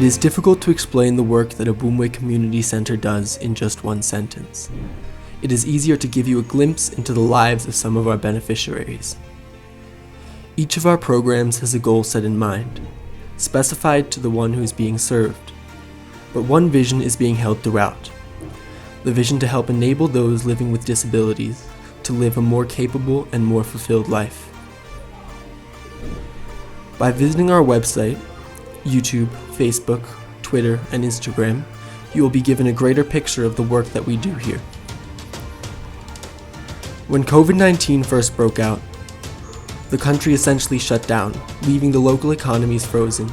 It is difficult to explain the work that Ubumwe Community Center does in just one sentence. It is easier to give you a glimpse into the lives of some of our beneficiaries. Each of our programs has a goal set in mind, specified to the one who is being served. But one vision is being held throughout. The vision to help enable those living with disabilities to live a more capable and more fulfilled life. By visiting our website, YouTube, Facebook, Twitter, and Instagram, you will be given a greater picture of the work that we do here. When COVID-19 first broke out, the country essentially shut down, leaving the local economies frozen.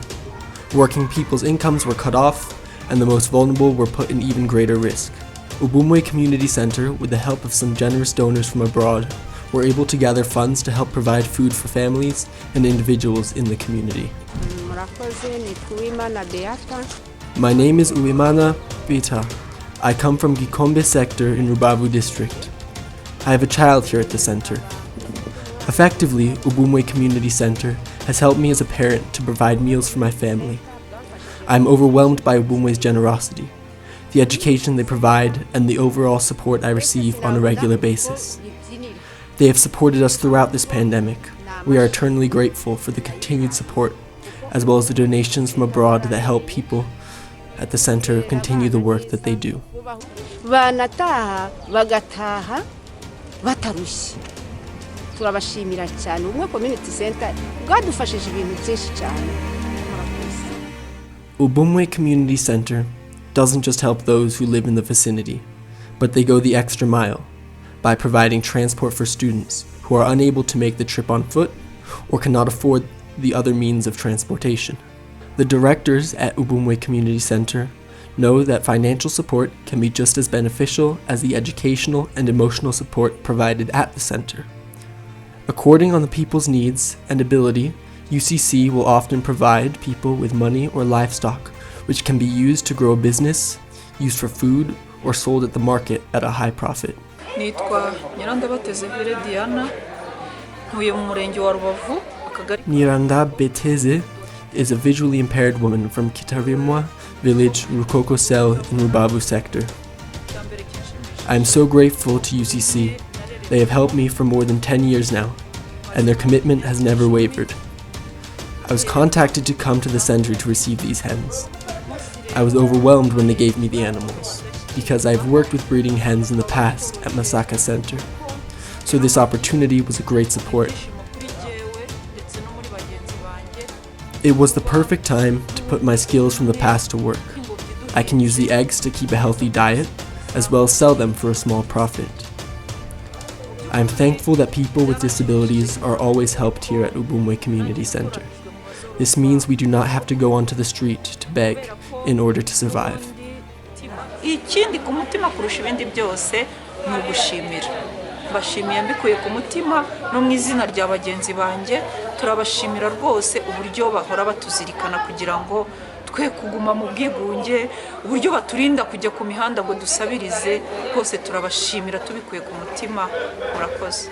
Working people's incomes were cut off, and the most vulnerable were put in even greater risk. Ubumwe Community Center, with the help of some generous donors from abroad, were able to gather funds to help provide food for families and individuals in the community. My name is Uwimana Beta. I come from Gikombe sector in Rubavu district. I have a child here at the center. Effectively, Ubumwe Community Center has helped me as a parent to provide meals for my family. I am overwhelmed by Ubumwe's generosity, the education they provide, and the overall support I receive on a regular basis. They have supported us throughout this pandemic. We are eternally grateful for the continued support, as well as the donations from abroad that help people at the center continue the work that they do. Turabashimira cyane Ubumwe Community Center bwadufashije ibintu byinshi cyane. Ubumwe Community Center doesn't just help those who live in the vicinity, but they go the extra mile by providing transport for students who are unable to make the trip on foot or cannot afford the other means of transportation. The directors at Ubumwe Community Center know that financial support can be just as beneficial as the educational and emotional support provided at the center. According on the people's needs and ability, UCC will often provide people with money or livestock, which can be used to grow a business, used for food, or sold at the market at a high profit. Nitwa Nyirandabateze Diana, ntuye mu murenge wa Rubavu, akagari. Nyirandabateze is a visually impaired woman from Kitarimwa village, Rukoko Cell in Rubavu sector. I am so grateful to UCC. They have helped me for more than 10 years now, and their commitment has never wavered. I was contacted to come to the center to receive these hens. I was overwhelmed when they gave me the animals, because I've worked with breeding hens in the past at Masaka Center, so this opportunity was a great support. It was the perfect time to put my skills from the past to work. I can use the eggs to keep a healthy diet, as well as sell them for a small profit. I am thankful that people with disabilities are always helped here at Ubumwe Community Center. This means we do not have to go onto the street to beg in order to survive. Ikindi ku mutima kurusha ibindi byose ni ugushimira. Bashimiye mbikuye ku mutima no mu izina rya bagenzi banjye, turabashimira rwose uburyo bahora batuzirikana kugira ngo twe kuguma mu bwigunge, uburyo baturinda kujya ku mihanda ngo dusabirize, rwose turabashimira tubikuye ku mutima. Murakoze.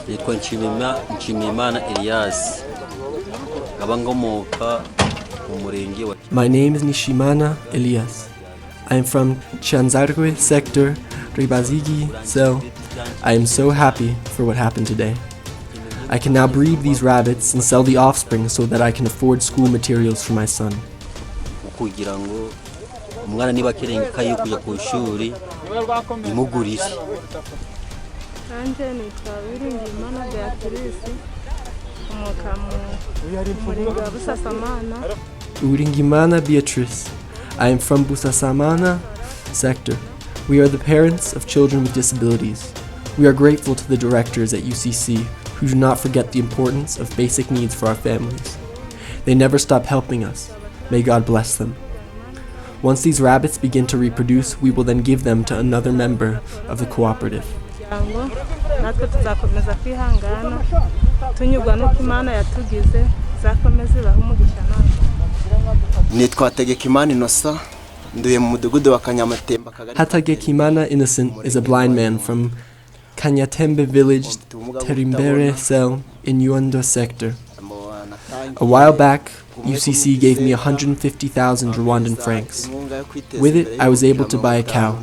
Yitwa Nshimiyimana Elias. Abangomoka mu murenge wa. My name is Nishimana Elias. I am from Chanzarwe sector, Ribazigi cell. I am so happy for what happened today. I can now breed these rabbits and sell the offspring so that I can afford school materials for my son. Kugira ngo umwana niba akeneye ikayi kujya ku ishuri imugurire. Anje nitwa Uwiringiyimana Beatrice, umuka mu murenge wa Busasamana. Uwiringiyimana Beatrice. I am from Busasamana sector. We are the parents of children with disabilities. We are grateful to the directors at UCC who do not forget the importance of basic needs for our families. They never stop helping us. May God bless them. Once these rabbits begin to reproduce, we will then give them to another member of the cooperative. natwe tuzakomeza kwihangana tunyurwa n'uko Imana yatugize zakomeze ibahe umugisha natwe. Nitwa Hategekimana Innocent, nduye mu mudugudu wa Kanyamatemba Kagari. Hategekimana Innocent is a blind man from Kanyatembe village, Terimbere cell in Yuando sector. A while back, UCC gave me 150,000 Rwandan francs. With it, I was able to buy a cow.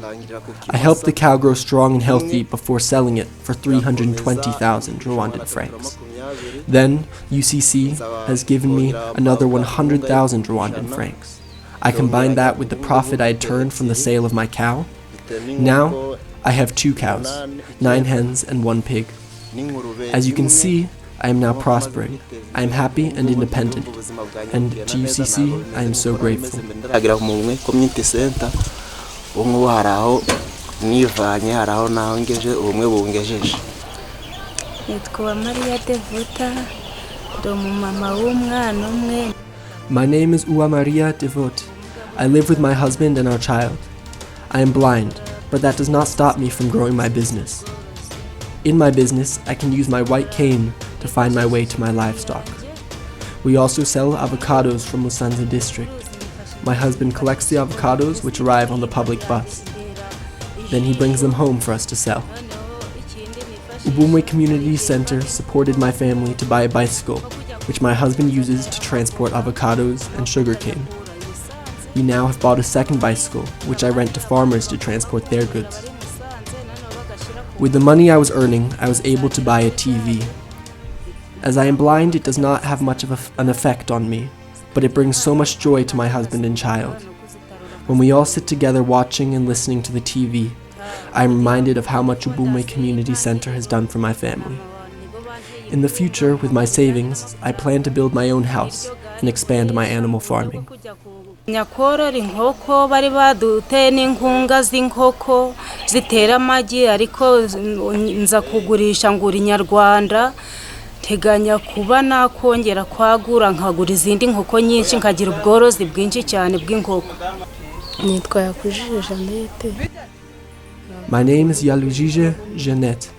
I helped the cow grow strong and healthy before selling it for 320,000 Rwandan francs. Then, UCC has given me another 100,000 Rwandan francs. I combined that with the profit I had turned from the sale of my cow. Now, I have 2 cows, 9 hens and 1 pig. As you can see, I am now prospering. I am happy and independent. And to UCC, I am so grateful. My name is Ua Maria Devot. I live with my husband and our child. I am blind, but that does not stop me from growing my business. In my business, I can use my white cane to find my way to my livestock. We also sell avocados from Musanze district. My husband collects the avocados which arrive on the public bus. Then he brings them home for us to sell. Ubumwe Community Center supported my family to buy a bicycle, which my husband uses to transport avocados and sugarcane. We now have bought a second bicycle, which I rent to farmers to transport their goods. With the money I was earning, I was able to buy a TV. As I am blind, it does not have much of an effect on me, but it brings so much joy to my husband and child. When we all sit together watching and listening to the TV, I am reminded of how much Ubumwe Community Center has done for my family. In the future, with my savings, I plan to build my own house and expand my animal farming. nyakorora inkoko bari baduteye n'inkunga z'inkoko zitera amagi ariko nza kugurisha ngura inyarwanda teganya kuba nakongera kwagura nkagura izindi nkoko nyinshi nkagira ubworozi bwinshi cyane bw'inkoko. Nitwa Yakujije Jeannette. My name is Yalujije Jeannette,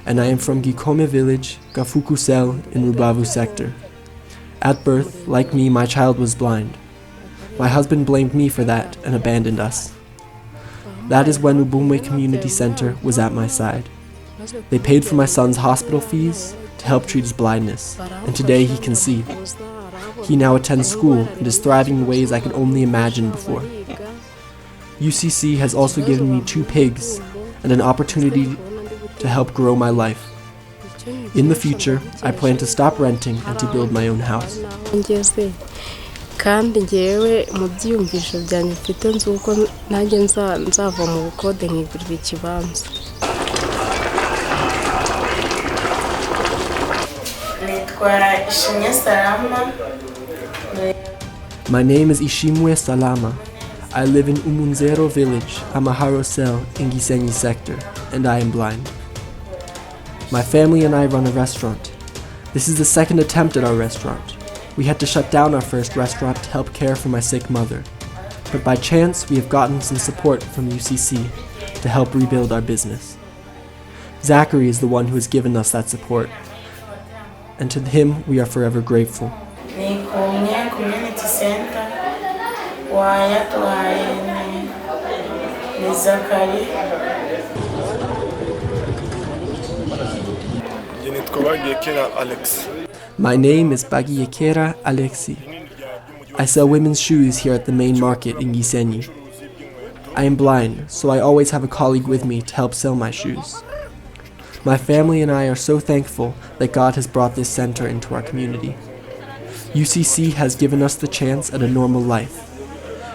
and I am from Gikome village, Gafuku cell in Rubavu sector. At birth, like me, my child was blind. My husband blamed me for that and abandoned us. That is when Ubumwe Community Center was at my side. They paid for my son's hospital fees to help treat his blindness, and today he can see. He now attends school and is thriving in ways I could only imagine before. UCC has also given me 2 pigs and an opportunity to help grow my life. In the future, I plan to stop renting and to build my own house. Kandi ngewe mu byiyumvisho byanjye mfite nzuko nanjye nzava mu bukode nkigurira ikibanza. My name is Ishimwe Salama. I live in Umunzero village, Amaharo cell in Gisenyi sector, and I am blind. My family and I run a restaurant. This is the second attempt at our restaurant. We had to shut down our first restaurant to help care for my sick mother. But by chance, we have gotten some support from UCC to help rebuild our business. Zachary is the one who has given us that support, and to him we are forever grateful. Community Center Zachary. My name is Bagiyekera Alexi. I sell women's shoes here at the main market in Gisenyi. I am blind, so I always have a colleague with me to help sell my shoes. My family and I are so thankful that God has brought this center into our community. UCC has given us the chance at a normal life.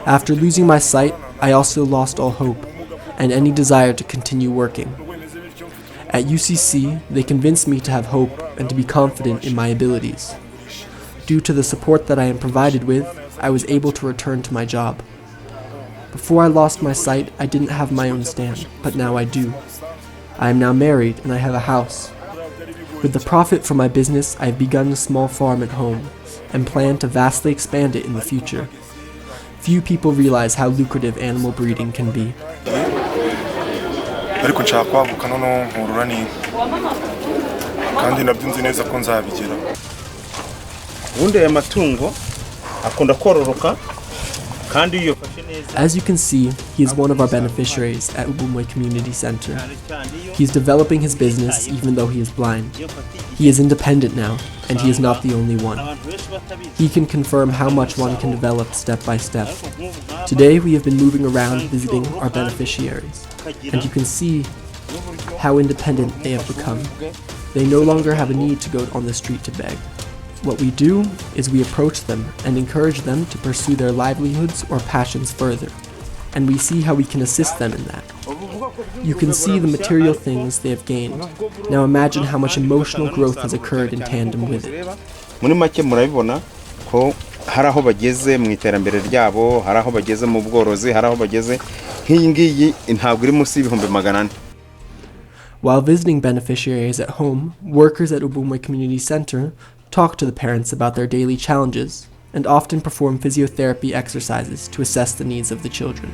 After losing my sight, I also lost all hope and any desire to continue working. At UCC, they convinced me to have hope and to be confident in my abilities. Due to the support that I am provided with, I was able to return to my job. Before I lost my sight, I didn't have my own stand, but now I do. I am now married and I have a house. With the profit from my business, I have begun a small farm at home and plan to vastly expand it in the future. Few people realize how lucrative animal breeding can be. ariko nshaka kwaguka noneho nkurura n'inka kandi nabyo nzi neza ko nzabigira. Ubundi aya matungo akunda kororoka kandi iyo fashe neza. As you can see, he is one of our beneficiaries at Ubumwe Community Center. He is developing his business even though he is blind. He is independent now, and he is not the only one. He can confirm how much one can develop step by step. Today we have been moving around visiting our beneficiaries, and you can see how independent they have become. They no longer have a need to go on the street to beg. What we do is we approach them and encourage them to pursue their livelihoods or passions further, and we see how we can assist them in that. You can see the material things they have gained. Now imagine how much emotional growth has occurred in tandem with it. Muri make murabibona ko hari aho bageze mu iterambere ryabo, hari aho bageze mu bworozi, hari aho bageze nk'iyi ngiyi ntabwo iri munsi y'ibihumbi 400. While visiting beneficiaries at home, workers at Ubumwe Community Center talk to the parents about their daily challenges and often perform physiotherapy exercises to assess the needs of the children.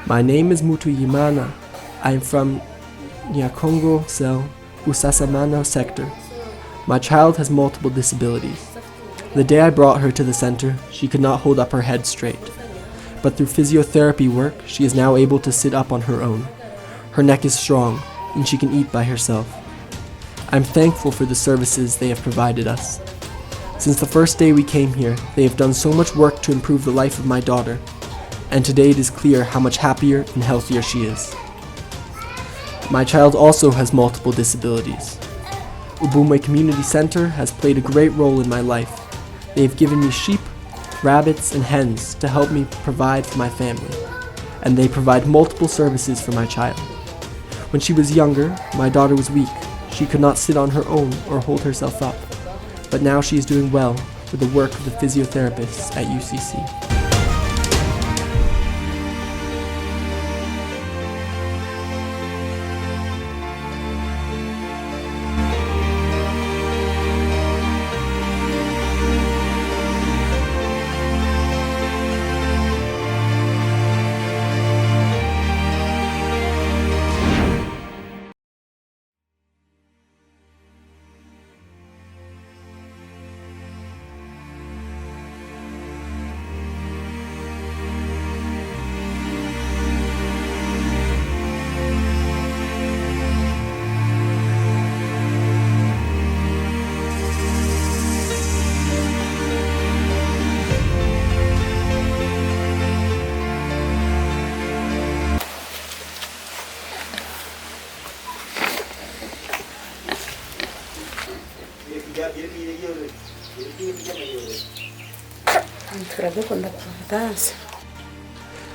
My name is Mutuyimana. I am from Nyakongo Cell, Busasamana sector. My child has multiple disabilities. The day I brought her to the center, she could not hold up her head straight. But through physiotherapy work, she is now able to sit up on her own. Her neck is strong, and she can eat by herself. I'm thankful for the services they have provided us. Since the first day we came here, they have done so much work to improve the life of my daughter, and today it is clear how much happier and healthier she is. My child also has multiple disabilities. Ubumwe Community Center has played a great role in my life. They have given me sheep, rabbits, and hens to help me provide for my family, and they provide multiple services for my child. When she was younger, my daughter was weak. She could not sit on her own or hold herself up, but now she is doing well with the work of the physiotherapists at UCC.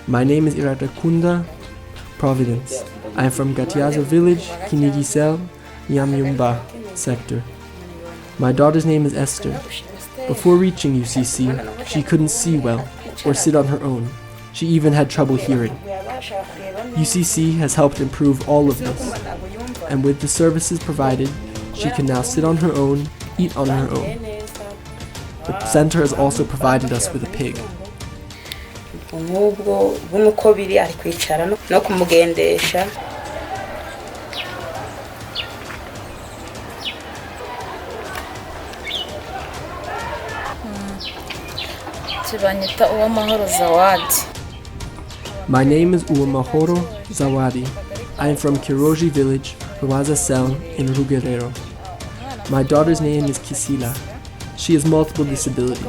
My name is Iradakunda Providence. I am from Gatiazo village, Kinigisel, Nyamyumba sector. My daughter's name is Esther. Before reaching UCC, she couldn't see well or sit on her own. She even had trouble hearing. UCC has helped improve all of this, and with the services provided, she can now sit on her own, eat on her own. The center has also provided us with a pig. My name is Uwamahoro Zawadi. I am from Kiroji village, Rwaza Cell in Rugerero. My daughter's name is Kisila. She has multiple disabilities.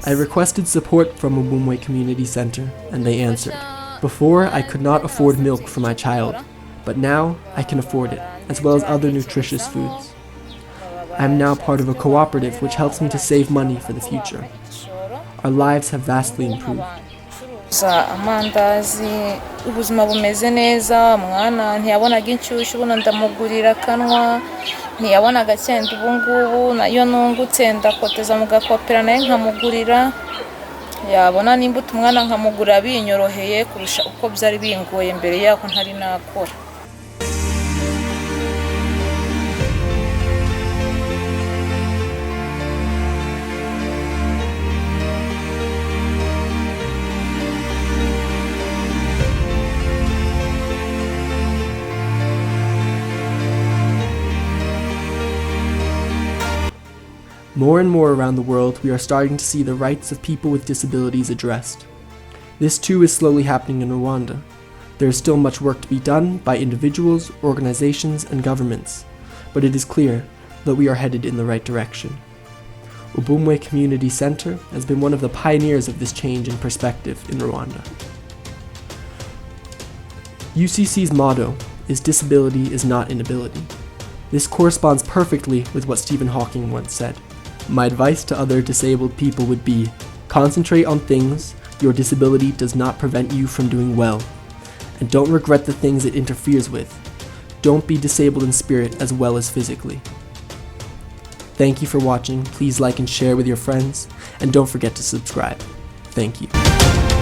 I requested support from Ubumwe Community Center, and they answered. Before, I could not afford milk for my child, but now I can afford it, as well as other nutritious foods. I am now part of a cooperative which helps me to save money for the future. Our lives have vastly improved. Amandazi ubuzima bumeze neza umwana ntiyabonaga inshyushyu ubuno ndamugurira akanwa ntiyabonaga cyenda ubu ngubu nayo nungutse ndakoteza mu gakopera naye nkamugurira yabona n'imbuto umwana nkamugurira binyoroheye kurusha uko byari bingoye mbere yako ntari nakora. More and more around the world, we are starting to see the rights of people with disabilities addressed. This too is slowly happening in Rwanda. There is still much work to be done by individuals, organizations, and governments, but it is clear that we are headed in the right direction. Ubumwe Community Center has been one of the pioneers of this change in perspective in Rwanda. UCC's motto is "Disability is not inability." This corresponds perfectly with what Stephen Hawking once said. My advice to other disabled people would be, concentrate on things your disability does not prevent you from doing well, and don't regret the things it interferes with. Don't be disabled in spirit as well as physically. Thank you for watching. Please like and share with your friends, and don't forget to subscribe. Thank you.